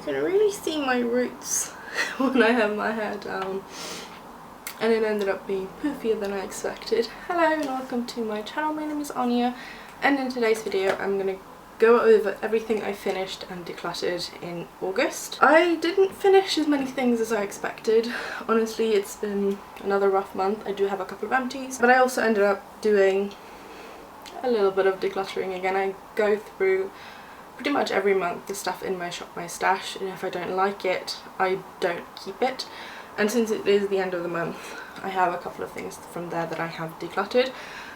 can really see my roots when I have my hair down, and it ended up being poofier than I expected. Hello and welcome to my channel. My name is Anya, and in today's video I'm going to go over everything I finished and decluttered in August. I didn't finish as many things as I expected. Honestly, it's been another rough month. I do have a couple of empties, but I also ended up doing a little bit of decluttering again. I go through pretty much every month the stuff in my shop, my stash, and if I don't like it, I don't keep it. And since it is the end of the month, I have a couple of things from there that I have decluttered.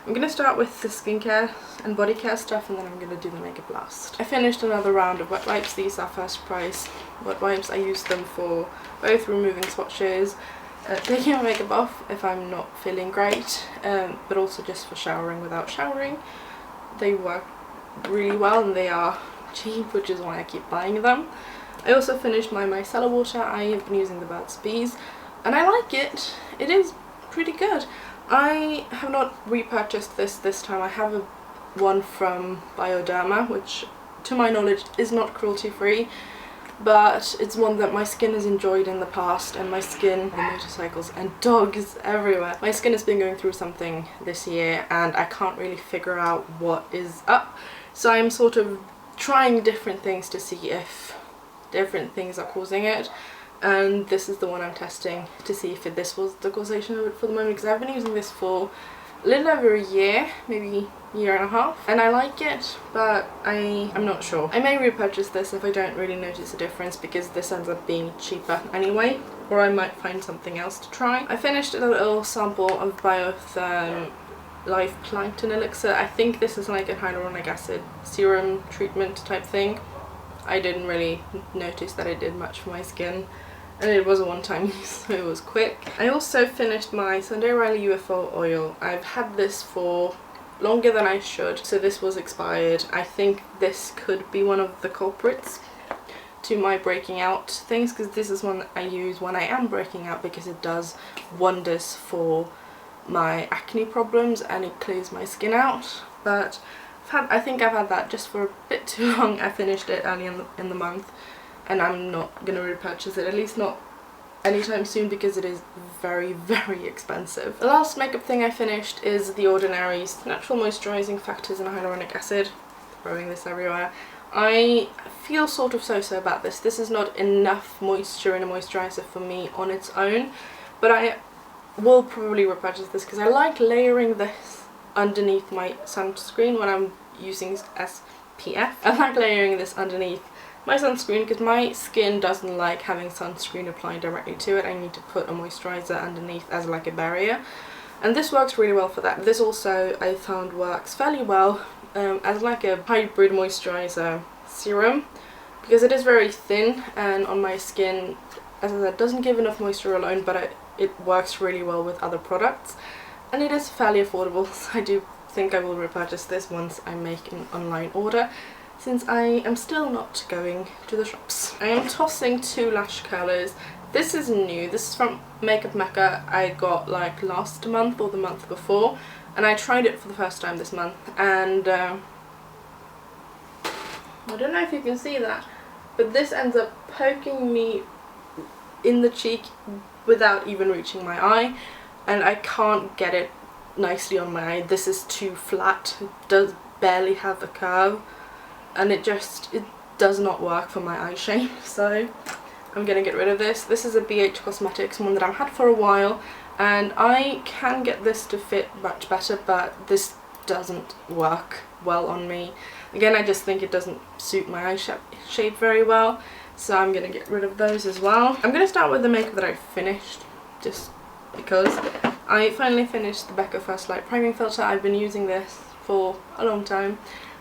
I'm going to start with the skincare and body care stuff, and then I'm going to do the makeup last. I finished another round of wet wipes. These are first price wet wipes. I use them for both removing swatches, taking my makeup off if I'm not feeling great, but also just for showering without showering. They work really well and they are cheap, which is why I keep buying them. I also finished my Micellar Water. I have been using the Burt's Bees and I like it. It is pretty good. I have not repurchased this time. I have one from Bioderma, which to my knowledge is not cruelty free, but it's one that my skin has enjoyed in the past, and my skin, the motorcycles and dogs everywhere. My skin has been going through something this year and I can't really figure out what is up, so I'm sort of trying different things to see if different things are causing it. And this is the one I'm testing to see if this was the causation of it for the moment, because I've been using this for a little over a year, maybe a year and a half, and I like it, but I'm not sure. I may repurchase this if I don't really notice a difference, because this ends up being cheaper anyway, or I might find something else to try. I finished a little sample of Biotherm Life Plankton Elixir. I think this is like a hyaluronic acid serum treatment type thing. I didn't really notice that it did much for my skin, and it was a one-time use, so it was quick. I also finished my Sunday Riley Ufo oil. I've had this for longer than I should, so this was expired. I think this could be one of the culprits to my breaking out things, because this is one that I use when I am breaking out, because it does wonders for my acne problems and it clears my skin out. But I think I've had that just for a bit too long. I finished it early in the month, and I'm not going to repurchase it, at least not anytime soon, because it is very, very expensive. The last makeup thing I finished is The Ordinary's Natural Moisturizing Factors and Hyaluronic Acid. Throwing this everywhere. I feel sort of so-so about this. This is not enough moisture in a moisturizer for me on its own, but I will probably repurchase this because I like layering this underneath my sunscreen when I'm using SPF. I like layering this underneath my sunscreen because my skin doesn't like having sunscreen applied directly to it. I need to put a moisturizer underneath as like a barrier, and this works really well for that. This also I found works fairly well as like a hybrid moisturizer serum, because it is very thin and on my skin, as I said, doesn't give enough moisture alone, but it works really well with other products, and it is fairly affordable, so I do think I will repurchase this once I make an online order, since I am still not going to the shops. I am tossing 2 Lash Curlers. This is new. This is from Mekka. I got like last month or the month before, and I tried it for the first time this month, and I don't know if you can see that, but this ends up poking me in the cheek without even reaching my eye, and I can't get it nicely on my eye. This is too flat. It does barely have a curve, and it does not work for my eye shape, so I'm gonna get rid of this. This is a BH Cosmetics one that I've had for a while, and I can get this to fit much better, but this doesn't work well on me. Again, I just think it doesn't suit my eye shape very well, so I'm gonna get rid of those as well. I'm gonna start with the makeup that I finished, just because. I finally finished the Becca First Light Priming Filter. I've been using this for a long time,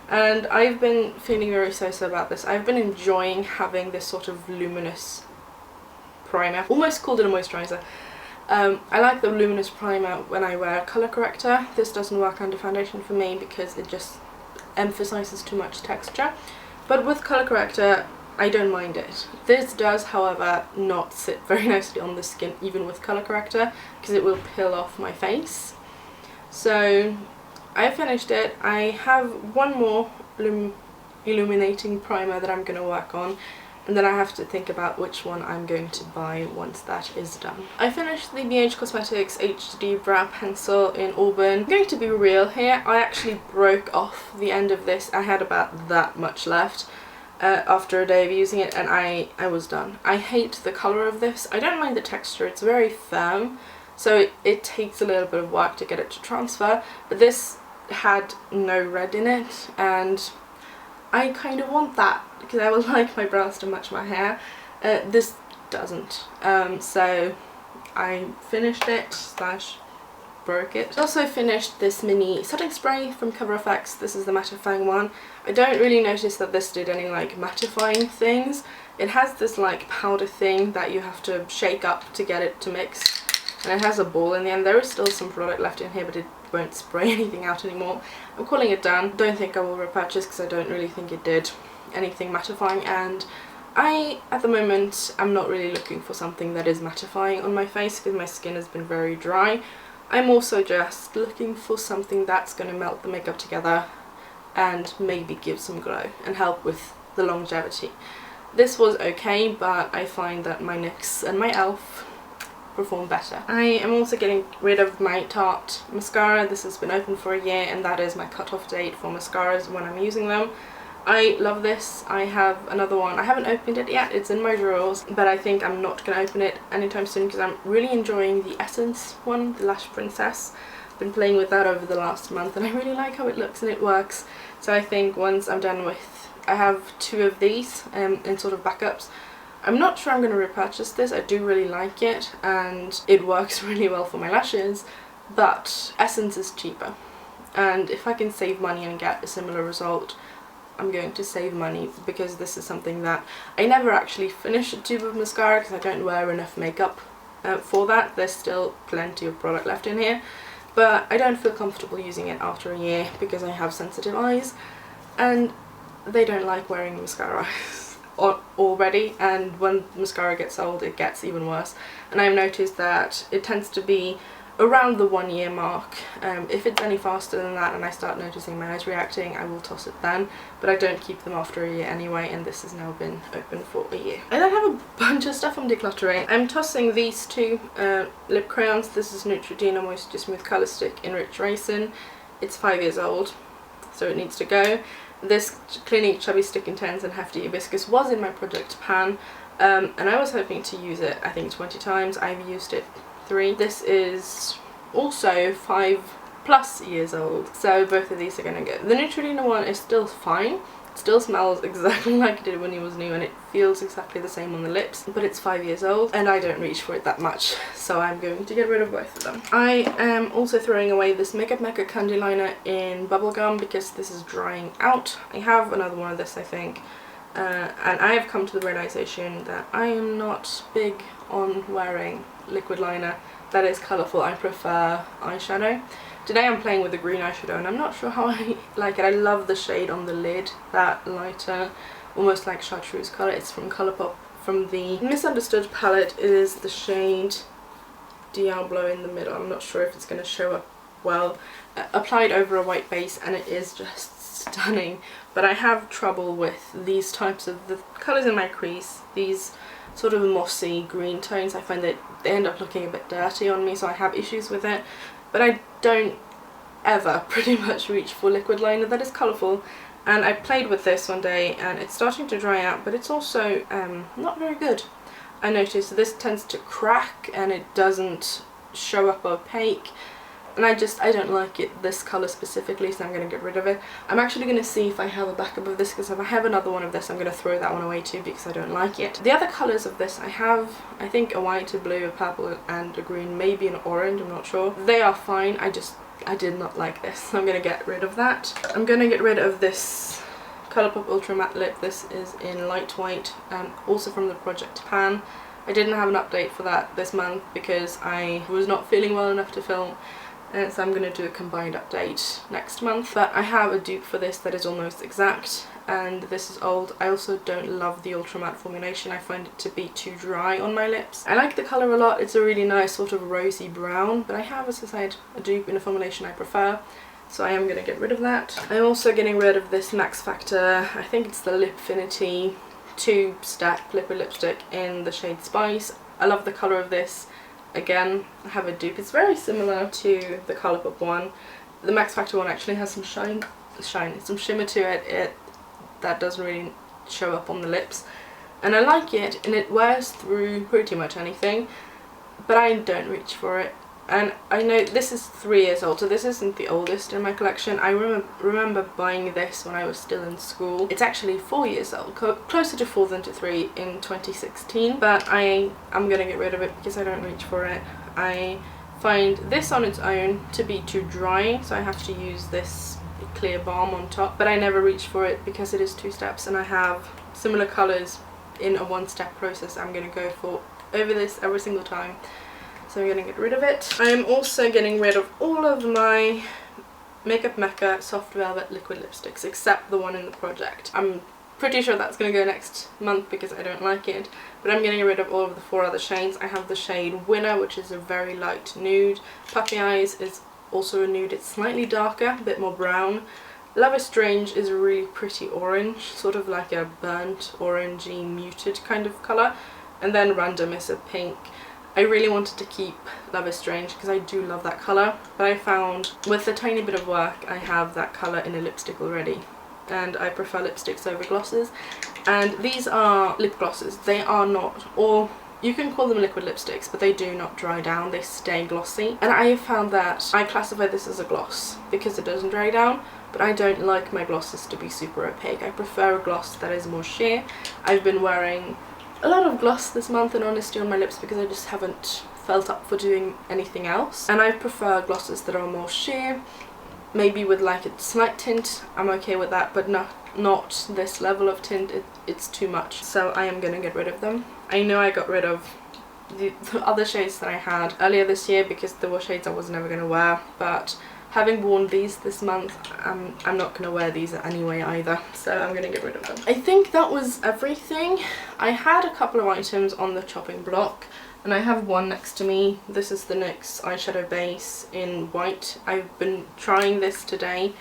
and I've been feeling very so-so about this. I've been enjoying having this sort of luminous primer. Almost called it a moisturizer. I like the luminous primer when I wear a colour corrector. This doesn't work under foundation for me because it just emphasises too much texture. But with colour corrector, I don't mind it. This does, however, not sit very nicely on the skin, even with colour corrector, because it will peel off my face. So I finished it. I have one more illuminating primer that I'm going to work on, and then I have to think about which one I'm going to buy once that is done. I finished the BH Cosmetics HD Brow Pencil in Auburn. I'm going to be real here, I actually broke off the end of this. I had about that much left after a day of using it, and I was done. I hate the colour of this. I don't mind the texture, it's very firm, so it takes a little bit of work to get it to transfer, but this had no red in it, and I kind of want that because I would like my brows to match my hair. This doesn't, so I finished it / broke it. I also finished this mini setting spray from Cover FX. This is the mattifying one. I don't really notice that this did any like mattifying things. It has this like powder thing that you have to shake up to get it to mix, and it has a ball in the end. There is still some product left in here, but it won't spray anything out anymore. I'm calling it done. Don't think I will repurchase because I don't really think it did anything mattifying, and I at the moment am not really looking for something that is mattifying on my face because my skin has been very dry. I'm also just looking for something that's going to melt the makeup together and maybe give some glow and help with the longevity. This was okay, but I find that my NYX and my e.l.f. perform better. I am also getting rid of my Tart Mascara. This has been open for a year, and that is my cut-off date for mascaras when I'm using them. I love this. I have another one. I haven't opened it yet. It's in my drawers, but I think I'm not going to open it anytime soon because I'm really enjoying the Essence one, the Lash Princess. I've been playing with that over the last month, and I really like how it looks and it works. So I think once I'm done with, I have 2 of these in sort of backups. I'm not sure I'm going to repurchase this. I do really like it, and it works really well for my lashes, but Essence is cheaper, and if I can save money and get a similar result, I'm going to save money, because this is something that I never actually finish a tube of mascara because I don't wear enough makeup for that. There's still plenty of product left in here, but I don't feel comfortable using it after a year because I have sensitive eyes and they don't like wearing mascara already, and when mascara gets old it gets even worse. And I've noticed that it tends to be around the 1 year mark. If it's any faster than that and I start noticing my eyes reacting, I will toss it then, but I don't keep them after a year anyway, and this has now been open for a year. I then have a bunch of stuff I'm decluttering. I'm tossing these 2 lip crayons. This is Neutrogena Moisture Smooth Colour Stick in Rich Raisin. It's 5 years old, so it needs to go. This Clinique Chubby Stick Intense and Hefty Hibiscus was in my project pan, and I was hoping to use it I think 20 times. I've used it 3. This is also 5+ years old, so both of these are going to go. The Neutrogena one is still fine. It still smells exactly like it did when it was new, and it feels exactly the same on the lips, but it's 5 years old and I don't reach for it that much, so I'm going to get rid of both of them. I am also throwing away this Mekka Candy Liner in Bubblegum because this is drying out. I have another one of this I think, and I have come to the realization that I am not big on wearing liquid liner that is colourful. I prefer eyeshadow. Today I'm playing with the green eyeshadow and I'm not sure how I like it. I love the shade on the lid, that lighter, almost like chartreuse colour. It's from Colourpop, from the Misunderstood palette. It is the shade Diablo in the middle. I'm not sure if it's going to show up well. Applied over a white base, and it is just stunning. But I have trouble with these types of the colours in my crease, these sort of mossy green tones. I find that they end up looking a bit dirty on me, so I have issues with it. But I don't ever pretty much reach for liquid liner that is colourful, and I played with this one day and it's starting to dry out, but it's also not very good. I noticed this tends to crack and it doesn't show up opaque, and I don't like it, this colour specifically, so I'm going to get rid of it. I'm actually going to see if I have a backup of this, because if I have another one of this I'm going to throw that one away too because I don't like it. The other colours of this I have, I think a white, a blue, a purple and a green, maybe an orange, I'm not sure. They are fine, I did not like this, so I'm going to get rid of that. I'm going to get rid of this Colourpop Ultra Matte Lip. This is in Light White, also from the Project Pan. I didn't have an update for that this month because I was not feeling well enough to film, so I'm going to do a combined update next month. But I have a dupe for this that is almost exact, and this is old. I also don't love the Ultra Matte formulation. I find it to be too dry on my lips. I like the colour a lot. It's a really nice sort of rosy brown, but I have, as I said, a dupe in a formulation I prefer, so I am going to get rid of that. I'm also getting rid of this Max Factor, I think it's the Lipfinity two-step liquid lipstick in the shade Spice. I love the colour of this. Again, I have a dupe. It's very similar to the Colourpop one. The Max Factor one actually has some some shimmer to it. That doesn't really show up on the lips. And I like it, and it wears through pretty much anything, but I don't reach for it. And I know this is 3 years old, so this isn't the oldest in my collection. I remember buying this when I was still in school. It's actually 4 years old, closer to 4 than to 3 in 2016, but I'm gonna get rid of it because I don't reach for it. I find this on its own to be too drying, so I have to use this clear balm on top, but I never reach for it because it is 2 steps, and I have similar colours in a 1-step process I'm gonna go for over this every single time. So I'm going to get rid of it. I'm also getting rid of all of my Makeup Mekka Soft Velvet Liquid Lipsticks except the one in the project. I'm pretty sure that's going to go next month because I don't like it, but I'm getting rid of all of the 4 other shades. I have the shade Winner, which is a very light nude. Puppy Eyes is also a nude. It's slightly darker, a bit more brown. Love is Strange is a really pretty orange, sort of like a burnt orangey muted kind of colour. And then Random is a pink. I really wanted to keep Love is Strange because I do love that colour, but I found with a tiny bit of work I have that colour in a lipstick already, and I prefer lipsticks over glosses. And these are lip glosses. They are not, or you can call them liquid lipsticks, but they do not dry down, they stay glossy. And I have found that I classify this as a gloss because it doesn't dry down, but I don't like my glosses to be super opaque. I prefer a gloss that is more sheer. I've been wearing a lot of gloss this month, in honesty, on my lips because I just haven't felt up for doing anything else. And I prefer glosses that are more sheer, maybe with like a slight tint. I'm okay with that, but not this level of tint. It's too much. So I am gonna get rid of them. I know I got rid of the other shades that I had earlier this year because there were shades I was never gonna wear, but having worn these this month, I'm not going to wear these anyway either, so I'm going to get rid of them. I think that was everything. I had a couple of items on the chopping block, and I have one next to me. This is the NYX eyeshadow base in white. I've been trying this today,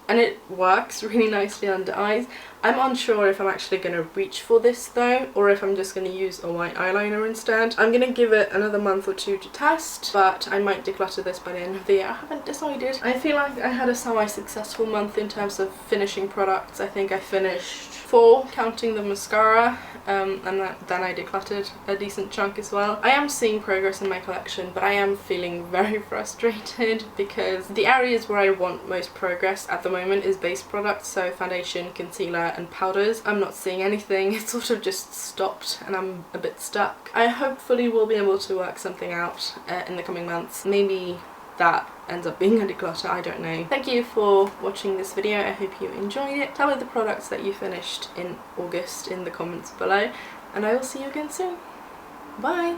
and it works really nicely under eyes. I'm unsure if I'm actually going to reach for this though, or if I'm just going to use a white eyeliner instead. I'm going to give it another month or 2 to test, but I might declutter this by the end of the year. I haven't decided. I feel like I had a semi-successful month in terms of finishing products. I think I finished 4, counting the mascara, and then I decluttered a decent chunk as well. I am seeing progress in my collection, but I am feeling very frustrated because the areas where I want most progress at the moment is base products, so foundation, concealer and powders. I'm not seeing anything. It's sort of just stopped and I'm a bit stuck. I hopefully will be able to work something out in the coming months. Maybe that ends up being a declutter, I don't know. Thank you for watching this video. I hope you enjoyed it. Tell me the products that you finished in August in the comments below, and I will see you again soon. Bye!